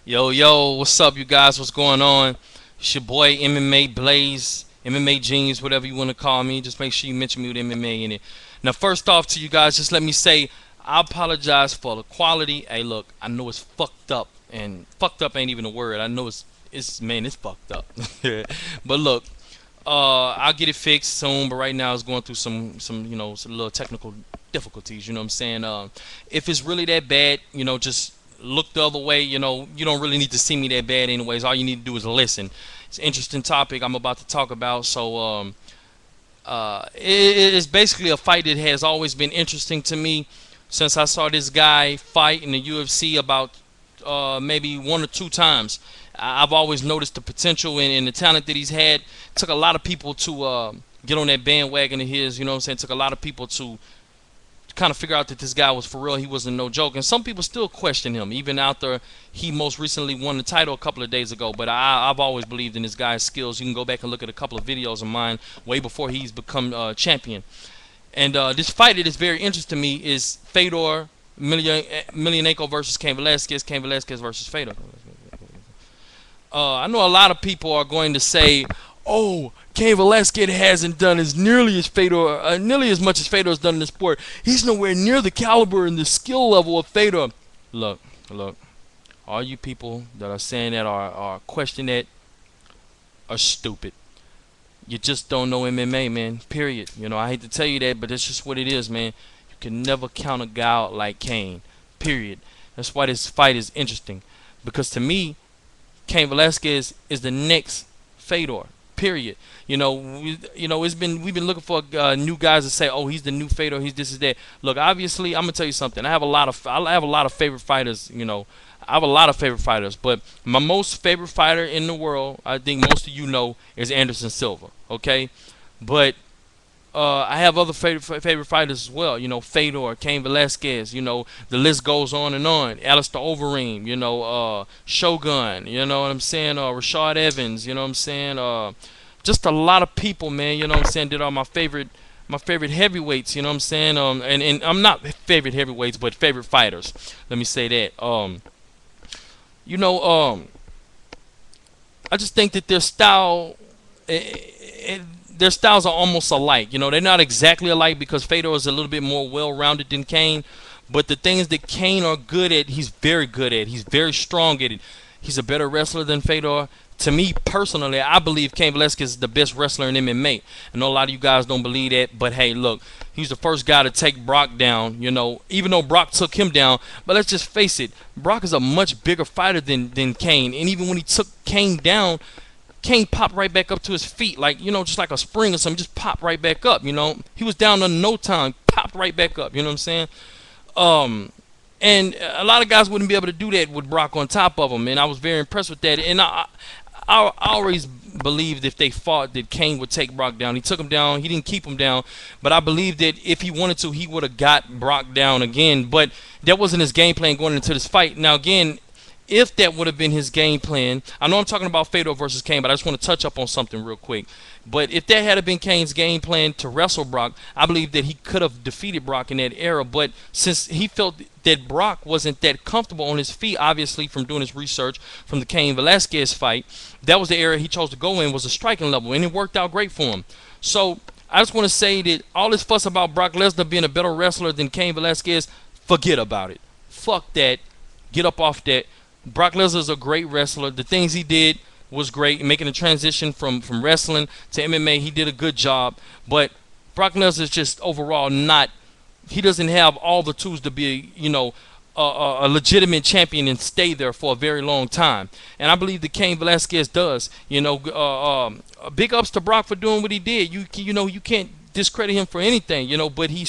Yo, what's up, you guys? What's going on? It's your boy MMA Blaze, MMA Genius, whatever you want to call me. Just make sure you mention me with MMA in it. Now, first off, to you guys, just let me say I apologize for the quality. Hey, look, I know it's fucked up, and fucked up ain't even a word. I know it's fucked up. But look, I'll get it fixed soon. But right now, it's going through some little technical difficulties. You know what I'm saying? If it's really that bad, just look the other way. You don't really need to see me that bad, anyways. All you need to do is listen. It's an interesting topic I'm about to talk about. So, it's basically a fight that has always been interesting to me since I saw this guy fight in the UFC about maybe one or two times. I've always noticed the potential and the talent that he's had. Took a lot of people to get on that bandwagon of his. You know what I'm saying? Took a lot of people to kind of figure out that this guy was for real. He wasn't no joke. And some people still question him, even after he most recently won the title a couple of days ago. But I've always believed in this guy's skills. You can go back and look at a couple of videos of mine way before he's become champion. And this fight that is very interesting to me is Fedor Emelianenko versus Cain Valesquez. Cain Valesquez versus Fedor. I know a lot of people are going to say, "Oh, Cain Valesquez hasn't done as nearly as Fedor, nearly as much as Fedor's done in the sport. He's nowhere near the caliber and the skill level of Fedor." Look. All you people that are saying that are questioning that are stupid. You just don't know MMA, man. Period. I hate to tell you that, but that's just what it is, man. You can never count a guy out like Cain. Period. That's why this fight is interesting, because to me, Cain Velasquez is the next Fedor. Period. We've been looking for new guys to say, "Oh, he's the new Fedor. He's this is that." Look, obviously, I'm gonna tell you something. I have a lot of favorite fighters. I have a lot of favorite fighters, but my most favorite fighter in the world, I think most of you know, is Anderson Silva. Okay, but I have other favorite fighters as well. Fedor, Cain Velasquez. The list goes on and on. Alistair Overeem. Shogun. You know what I'm saying? Rashad Evans. You know what I'm saying? Just a lot of people, man. You know what I'm saying? That are my favorite heavyweights. You know what I'm saying? And I'm not favorite heavyweights, but favorite fighters. Let me say that. You know, I just think that their styles are almost alike. They're not exactly alike because Fedor is a little bit more well-rounded than Cain, but the things that Cain are good at, he's very good at. He's very strong at it. He's a better wrestler than Fedor. To me personally, I believe Cain Valesquez is the best wrestler in MMA. I know a lot of you guys don't believe that, but hey, look, he's the first guy to take Brock down. Even though Brock took him down, but let's just face it, Brock is a much bigger fighter than Cain. And even when he took Cain down, Cain popped right back up to his feet, like just like a spring or something, just popped right back up. He was down in no time, popped right back up. You know what I'm saying? And a lot of guys wouldn't be able to do that with Brock on top of him, and I was very impressed with that. And I always believed if they fought that Cain would take Brock down. He took him down. He didn't keep him down, but I believe that if he wanted to, he would have got Brock down again. But that wasn't his game plan going into this fight. Now again, if that would have been his game plan, I know I'm talking about Fedor versus Cain, but I just want to touch up on something real quick. But if that had been Cain's game plan to wrestle Brock, I believe that he could have defeated Brock in that era. But since he felt that Brock wasn't that comfortable on his feet, obviously from doing his research from the Cain Velasquez fight, that was the area he chose to go in, was the striking level, and it worked out great for him. So I just want to say that all this fuss about Brock Lesnar being a better wrestler than Cain Velasquez, forget about it. Fuck that. Get up off that. Brock Lesnar is a great wrestler. The things he did was great. Making the transition from wrestling to MMA, he did a good job. But Brock Lesnar is just overall not. He doesn't have all the tools to be, a legitimate champion and stay there for a very long time. And I believe that Cain Velasquez does. Big ups to Brock for doing what he did. You can't discredit him for anything, but he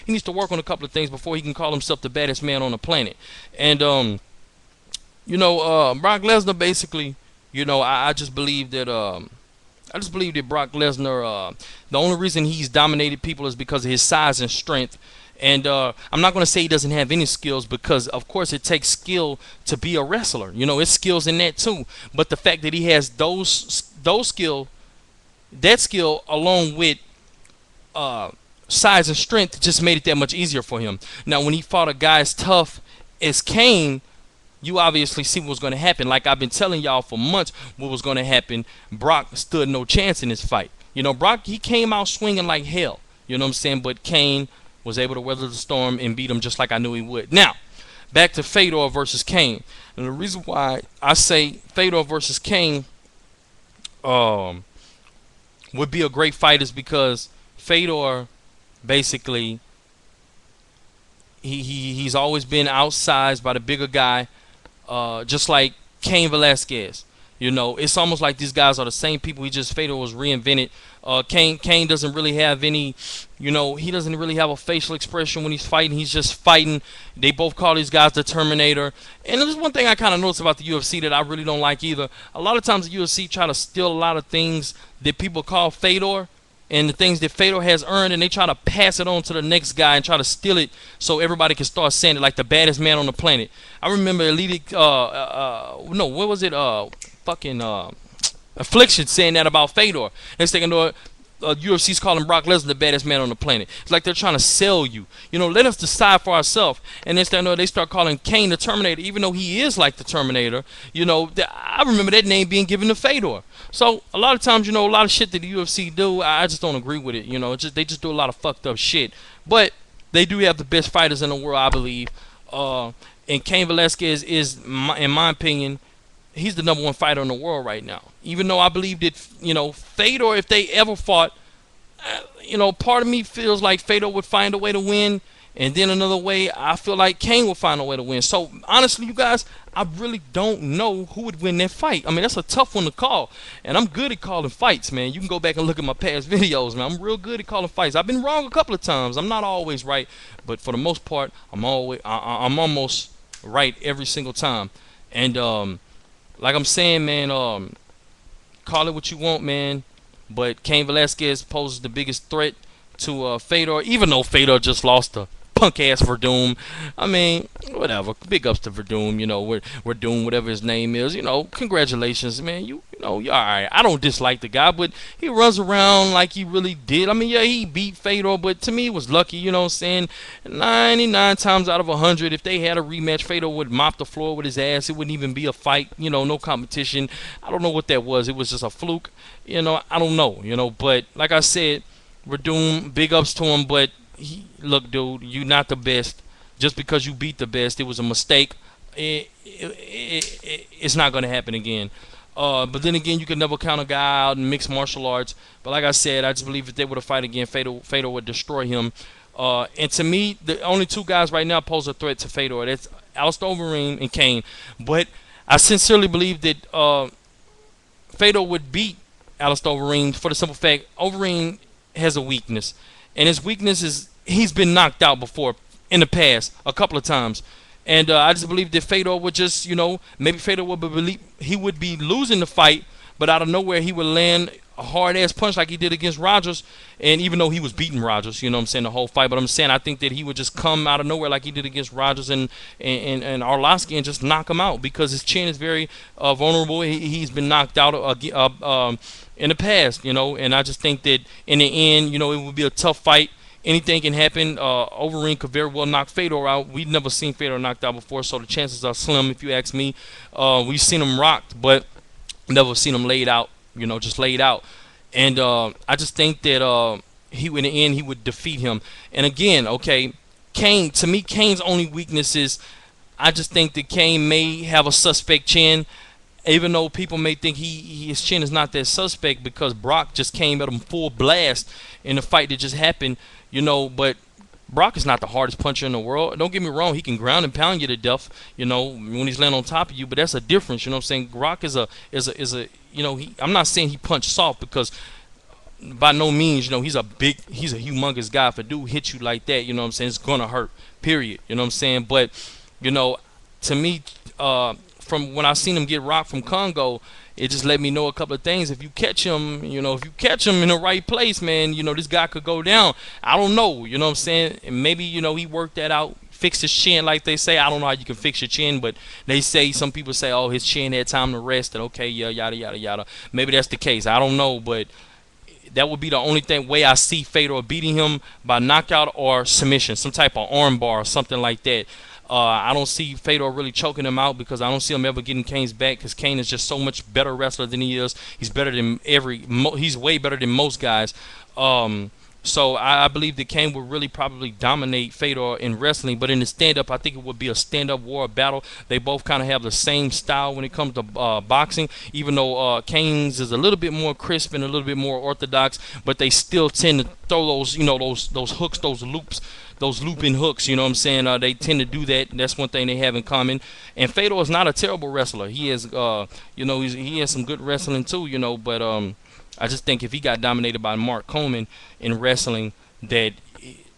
needs to work on a couple of things before he can call himself the baddest man on the planet. And Brock Lesnar basically, I just believe that Brock Lesnar, the only reason he's dominated people is because of his size and strength. And I'm not going to say he doesn't have any skills, because of course it takes skill to be a wrestler. It's skills in that too. But the fact that he has that skill along with size and strength just made it that much easier for him. Now when he fought a guy as tough as Cain, you obviously see what was going to happen. Like I've been telling y'all for months what was going to happen. Brock stood no chance in this fight. You know, Brock, he came out swinging like hell. You know what I'm saying? But Cain was able to weather the storm and beat him just like I knew he would. Now, back to Fedor versus Cain. And the reason why I say Fedor versus Cain would be a great fight is because Fedor basically he's always been outsized by the bigger guy, just like Cain Valesquez. You know, it's almost like these guys are the same people. He just Fedor was reinvented. Cain doesn't really have any, you know, he doesn't really have a facial expression when he's fighting. He's just fighting. They both call these guys the Terminator. And there's one thing I kind of noticed about the UFC that I really don't like either. A lot of times the UFC try to steal a lot of things that people call Fedor, and the things that Fedor has earned, and they try to pass it on to the next guy and try to steal it so everybody can start saying it like the baddest man on the planet. I remember Elite, no, what was it? Affliction saying that about Fedor. Next thing I know, UFC's calling Brock Lesnar the baddest man on the planet. It's like they're trying to sell you. You know, let us decide for ourselves. And next thing I know, they start calling Cain the Terminator, even though he is like the Terminator. You know, I remember that name being given to Fedor. So a lot of times, you know, a lot of shit that the UFC do, I just don't agree with it. You know, they just do a lot of fucked up shit. But they do have the best fighters in the world, I believe. And Cain Valesquez is, in my opinion, he's the #1 fighter in the world right now. Even though I believe that, you know, Fedor, if they ever fought, you know, part of me feels like Fedor would find a way to win. And then another way, I feel like Cain will find a way to win. So, honestly, you guys, I really don't know who would win that fight. I mean, that's a tough one to call. And I'm good at calling fights, man. You can go back and look at my past videos, man. I'm real good at calling fights. I've been wrong a couple of times. I'm not always right. But for the most part, I'm almost right every single time. And, like I'm saying, man, call it what you want, man. But Cain Valesquez poses the biggest threat to Fedor, even though Fedor just lost to punk ass Verdum. I mean, whatever. Big ups to Verdum. You know, we're doing whatever his name is. You know, congratulations, man. You know, you're all right. I don't dislike the guy, but he runs around like he really did. I mean, yeah, he beat Fedor, but to me, it was lucky. You know what I'm saying? 99 times out of 100, if they had a rematch, Fedor would mop the floor with his ass. It wouldn't even be a fight. You know, no competition. I don't know what that was. It was just a fluke. You know, I don't know. You know, but like I said, Verdum, big ups to him, but look, dude, you're not the best. Just because you beat the best, it was a mistake. It's not going to happen again. But then again, you could never count a guy out in mixed martial arts. But like I said, I just believe if they were to fight again, Fedor would destroy him. And to me, the only two guys right now pose a threat to Fedor. That's Alistair Overeem and Cain. But I sincerely believe that Fedor would beat Alistair Overeem for the simple fact Overeem has a weakness. And his weakness is he's been knocked out before in the past a couple of times. And I just believe that Fedor would just, you know, maybe Fedor would believe he would be losing the fight, but out of nowhere he would land a hard-ass punch like he did against Rogers. And even though he was beating Rogers, you know what I'm saying, the whole fight. But I'm saying I think that he would just come out of nowhere like he did against Rogers and Arlovsky and just knock him out because his chin is very vulnerable. He's been knocked out in the past, you know. And I just think that in the end, you know, it would be a tough fight. Anything can happen. Overeem could very well knock Fedor out. We've never seen Fedor knocked out before, so the chances are slim if you ask me. We've seen him rocked, but never seen him laid out, you know, just laid out. And I just think that in the end, he would defeat him. And again, okay, Cain, to me, Cain's only weakness is I just think that Cain may have a suspect chin, even though people may think his chin is not that suspect because Brock just came at him full blast in the fight that just happened. You know, but Brock is not the hardest puncher in the world. Don't get me wrong. He can ground and pound you to death, you know, when he's laying on top of you. But that's a difference, you know what I'm saying? Brock is a you know, I'm not saying he punched soft because by no means, you know, he's a humongous guy. If a dude hits you like that, you know what I'm saying, it's going to hurt, period. You know what I'm saying? But, you know, to me, from when I seen him get rocked from Congo, it just let me know a couple of things. If you catch him, you know, if you catch him in the right place, man, you know, this guy could go down. I don't know, you know what I'm saying? And maybe, you know, he worked that out, fixed his chin like they say. I don't know how you can fix your chin, but they say, some people say, oh, his chin had time to rest, and okay, yeah, yada, yada, yada. Maybe that's the case. I don't know, but that would be the only way I see Fedor beating him by knockout or submission, some type of arm bar or something like that. I don't see Fedor really choking him out because I don't see him ever getting Cain's back because Cain is just so much better wrestler than he is. He's better than he's way better than most guys. So I believe that Cain would really probably dominate Fedor in wrestling, but in the stand-up, I think it would be a stand-up war battle. They both kind of have the same style when it comes to boxing, even though Cain's is a little bit more crisp and a little bit more orthodox, but they still tend to throw those, those hooks, those loops, those looping hooks. You know what I'm saying? They tend to do that. That's one thing they have in common. And Fedor is not a terrible wrestler. He is, he has some good wrestling too. But I just think if he got dominated by Mark Coleman in wrestling, that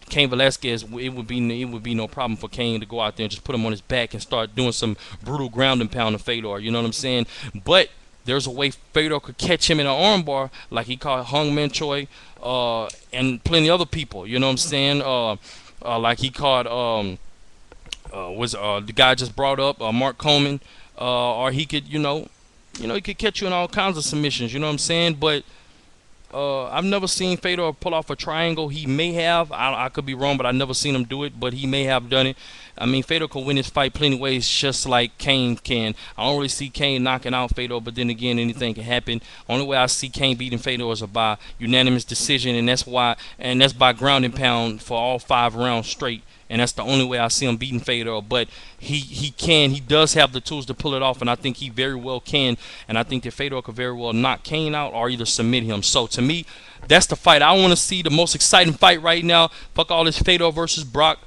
Cain Valesquez, it would be no problem for Cain to go out there and just put him on his back and start doing some brutal ground and pound to Fedor. You know what I'm saying? But there's a way Fedor could catch him in an armbar, like he caught Hung Man Choi, and plenty other people. You know what I'm saying? Like he caught the guy I just brought up, Mark Coleman, or he could, he could catch you in all kinds of submissions. You know what I'm saying? But I've never seen Fedor pull off a triangle. He may have. I could be wrong, but I've never seen him do it. But he may have done it. I mean, Fedor can win this fight plenty ways, just like Cain can. I don't really see Cain knocking out Fedor, but then again, anything can happen. Only way I see Cain beating Fedor is by unanimous decision, and that's by ground and pound for all 5 rounds straight. And that's the only way I see him beating Fedor. But he does have the tools to pull it off, and I think he very well can. And I think that Fedor could very well knock Cain out or either submit him. So to me, that's the fight I want to see, the most exciting fight right now. Fuck all this Fedor versus Brock.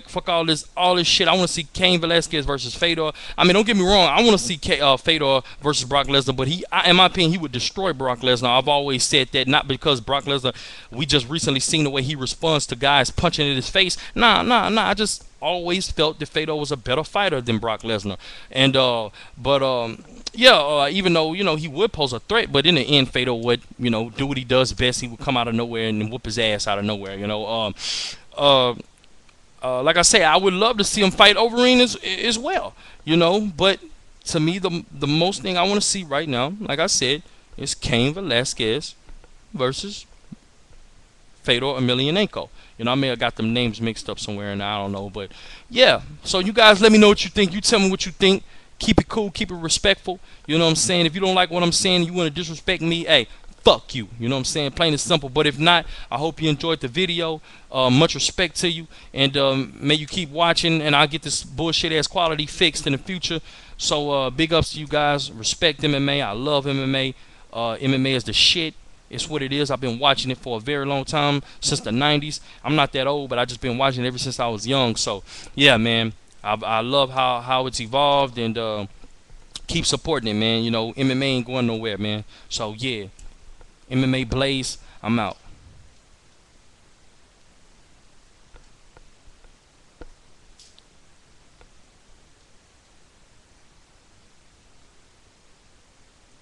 Fuck all this shit. I want to see Cain Valesquez versus Fedor. I mean, don't get me wrong. I want to see Fedor versus Brock Lesnar, but in my opinion, he would destroy Brock Lesnar. I've always said that, not because Brock Lesnar, we just recently seen the way he responds to guys punching in his face. Nah. I just always felt that Fedor was a better fighter than Brock Lesnar. And even though he would pose a threat, but in the end, Fedor would do what he does best. He would come out of nowhere and whoop his ass out of nowhere. Like I say, I would love to see him fight Overeem as well, But to me, the most thing I want to see right now, like I said, is Cain Valesquez versus Fedor Emelianenko. I may have got them names mixed up somewhere, and I don't know. But yeah, so you guys let me know what you think. You tell me what you think. Keep it cool. Keep it respectful. You know what I'm saying? If you don't like what I'm saying, you want to disrespect me, hey, fuck you. You know what I'm saying? Plain and simple. But if not, I hope you enjoyed the video. Much respect to you. And may you keep watching, and I'll get this bullshit ass quality fixed in the future. So big ups to you guys. Respect MMA. I love MMA. MMA is the shit. It's what it is. I've been watching it for a very long time, since the 90s. I'm not that old, but I just been watching it ever since I was young. So yeah, man. I love how it's evolved, and keep supporting it, man. MMA ain't going nowhere, man. So yeah. MMA Blaze, I'm out.